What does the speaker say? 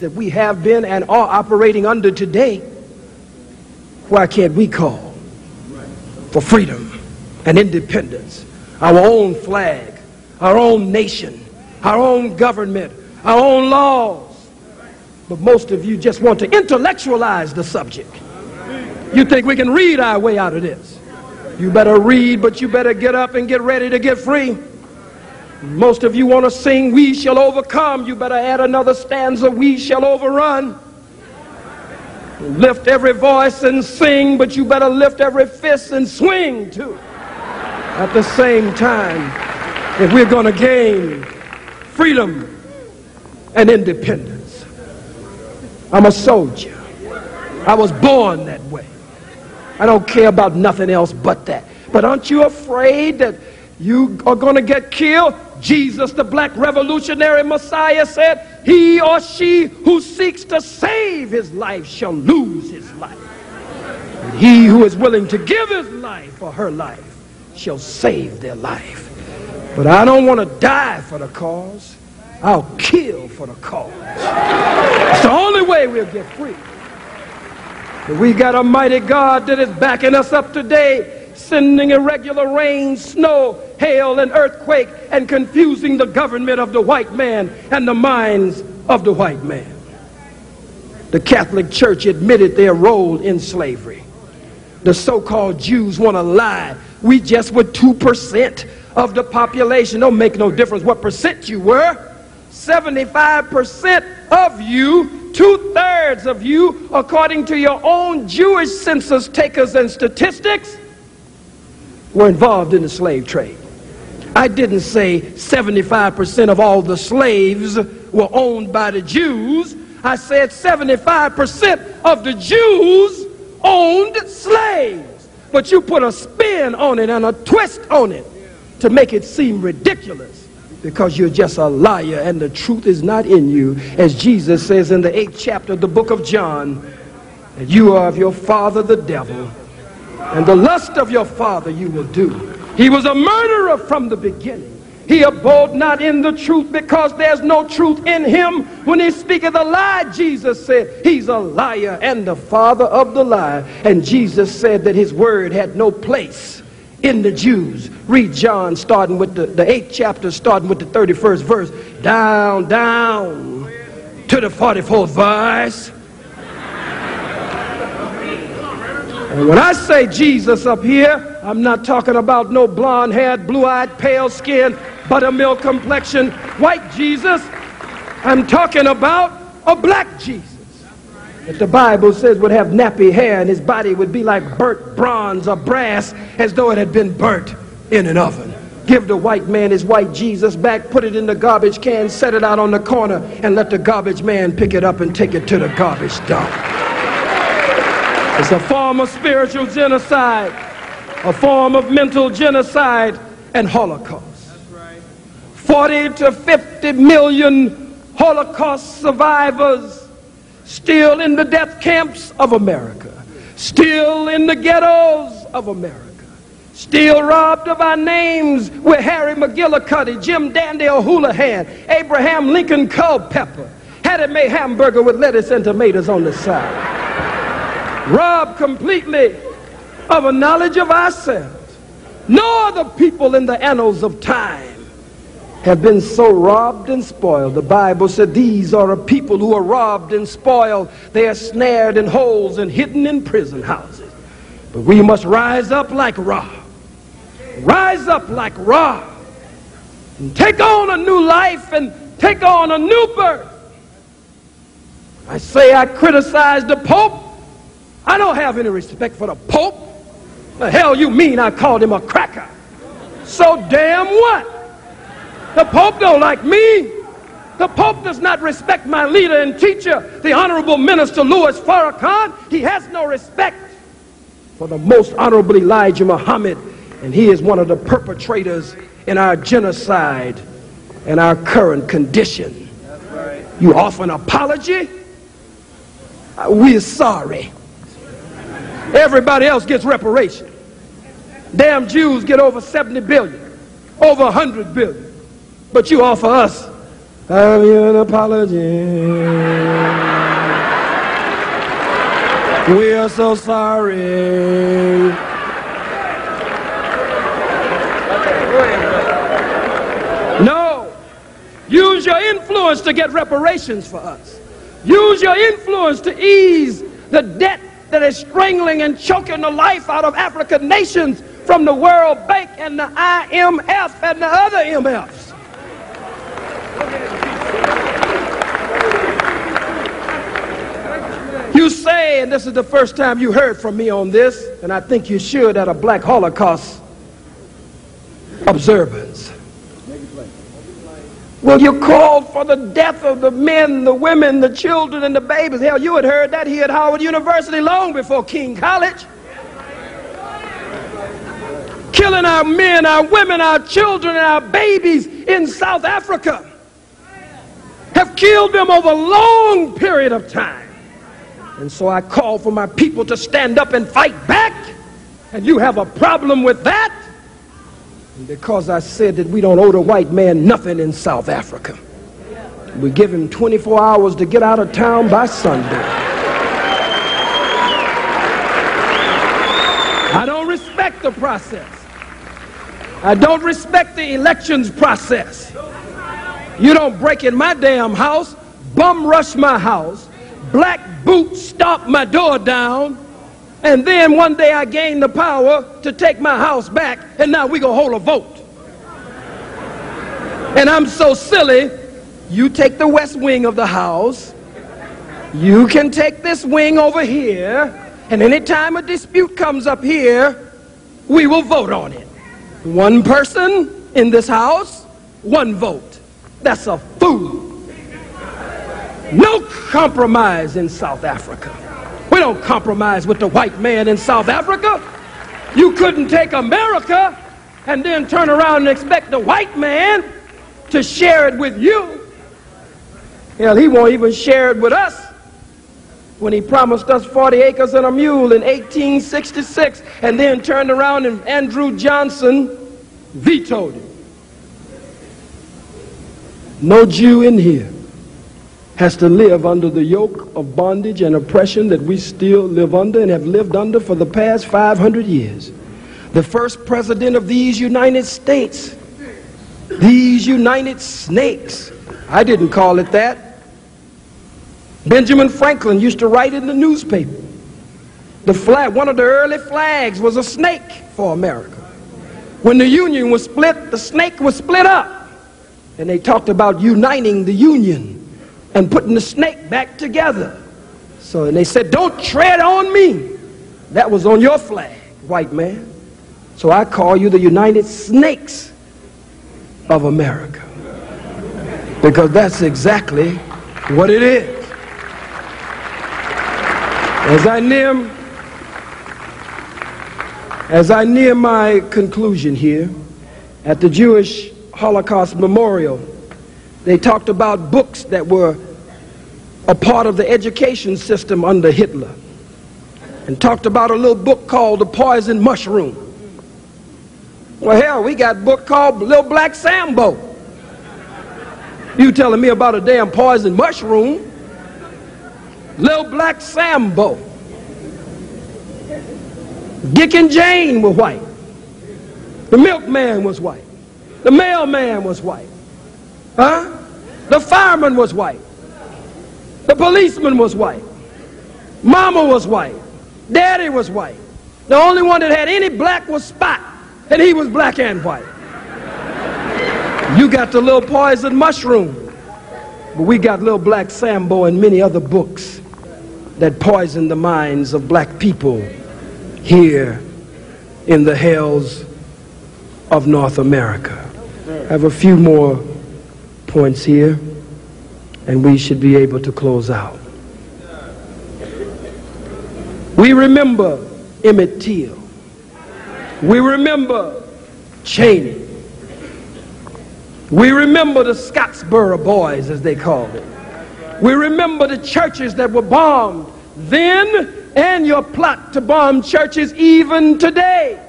that we have been and are operating under today, why can't we call for freedom and independence, our own flag, our own nation, our own government, our own laws? But most of you just want to intellectualize the subject. You think we can read our way out of this. You better read, but you better get up and get ready to get free. Most of you want to sing, we shall overcome. You better add another stanza, we shall overrun. Lift every voice and sing, but you better lift every fist and swing too. At the same time, if we're going to gain freedom and independence. I'm a soldier. I was born that way. I don't care about nothing else but that. But aren't you afraid that you are going to get killed? Jesus, the black revolutionary Messiah, said, he or she who seeks to save his life shall lose his life. And he who is willing to give his life or her life shall save their life. But I don't want to die for the cause. I'll kill for the cause. It's the only way we'll get free. But we got a mighty God that is backing us up today, sending irregular rain, snow, hail, and earthquake, and confusing the government of the white man and the minds of the white man. The Catholic Church admitted their role in slavery. The so-called Jews want to lie. We just were 2% of the population. Don't make no difference what percent you were. 75% of you, 2/3 of you, according to your own Jewish census takers and statistics, were involved in the slave trade. I didn't say 75% of all the slaves were owned by the Jews. I said 75% of the Jews owned slaves. But you put a spin on it and a twist on it to make it seem ridiculous, because you're just a liar and the truth is not in you. As Jesus says in the 8th chapter of the book of John, that you are of your father the devil, and the lust of your father you will do. He was a murderer from the beginning. He abode not in the truth, because there's no truth in him. When he speaketh a lie, Jesus said, he's a liar and the father of the lie. And Jesus said that his word had no place in the Jews. Read John starting with the 8th chapter, starting with the 31st verse, down to the 44th verse. And when I say Jesus up here, I'm not talking about no blonde-haired, blue-eyed, pale-skinned, buttermilk complexion, white Jesus. I'm talking about a black Jesus that the Bible says would have nappy hair and his body would be like burnt bronze or brass, as though it had been burnt in an oven. Give the white man his white Jesus back, put it in the garbage can, set it out on the corner, and let the garbage man pick it up and take it to the garbage dump. It's a form of spiritual genocide, a form of mental genocide and Holocaust. 40 to 50 million Holocaust survivors still in the death camps of America, still in the ghettos of America, still robbed of our names with Harry McGillicuddy, Jim Dandy O'Houlihan, Abraham Lincoln Culpeper, Hattie Mae hamburger with lettuce and tomatoes on the side. Robbed completely of a knowledge of ourselves. No other people in the annals of time have been so robbed and spoiled. The Bible said these are a people who are robbed and spoiled. They are snared in holes and hidden in prison houses. But we must rise up like Ra. Rise up like Ra. And take on a new life and take on a new birth. I say I criticize the Pope. I don't have any respect for the Pope. The hell you mean I called him a cracker? So damn what? The Pope don't like me. The Pope does not respect my leader and teacher, the Honorable Minister Louis Farrakhan. He has no respect for the most honorable Elijah Muhammad, and he is one of the perpetrators in our genocide and our current condition. You offer an apology? We're sorry. Everybody else gets reparation. Damn Jews get over 70 billion, over 100 billion. But you offer us, I owe you an apology. We are so sorry. No. Use your influence to get reparations for us. Use your influence to ease the debt that is strangling and choking the life out of African nations from the World Bank and the IMF and the other MFs. You say, and this is the first time you heard from me on this, and I think you should at a Black Holocaust observance. Well, you called for the death of the men, the women, the children, and the babies. Hell, you had heard that here at Howard University long before King College. Killing our men, our women, our children, and our babies in South Africa. Have killed them over a long period of time. And so I call for my people to stand up and fight back. And you have a problem with that? And because I said that we don't owe the white man nothing in South Africa, we give him 24 hours to get out of town by Sunday. I don't respect the process. I don't respect the elections process. You don't break in my damn house, bum rush my house, black boot stomp my door down, and then one day I gain the power to take my house back, and now we gonna hold a vote. And I'm so silly, you take the west wing of the house, you can take this wing over here, and anytime a dispute comes up here, we will vote on it. One person in this house, one vote. That's a fool. No compromise in South Africa. We don't compromise with the white man in South Africa. You couldn't take America and then turn around and expect the white man to share it with you. Hell, he won't even share it with us when he promised us 40 acres and a mule in 1866 and then turned around and Andrew Johnson vetoed it. No Jew in here has to live under the yoke of bondage and oppression that we still live under and have lived under for the past 500 years. The first president of these United States, these United Snakes, I didn't call it that. Benjamin Franklin used to write in the newspaper. The flag, one of the early flags was a snake for America. When the Union was split, the snake was split up. And they talked about uniting the Union and putting the snake back together. So, and they said, don't tread on me. That was on your flag, white man. So I call you the United Snakes of America. Because that's exactly what it is. As I near my conclusion here, at the Jewish Holocaust Memorial, they talked about books that were a part of the education system under Hitler, and talked about a little book called The Poison Mushroom. Well, hell, we got a book called Little Black Sambo. You telling me about a damn poison mushroom? Little Black Sambo. Dick and Jane were white. The milkman was white. The mailman was white. Huh? The fireman was white. The policeman was white. Mama was white. Daddy was white. The only one that had any black was Spot, and he was black and white. You got the little poison mushroom, but we got Little Black Sambo and many other books that poison the minds of black people here in the hells of North America. I have a few more points here, and we should be able to close out. We remember Emmett Till. We remember Cheney. We remember the Scottsboro Boys, as they called it. We remember the churches that were bombed then, and your plot to bomb churches even today.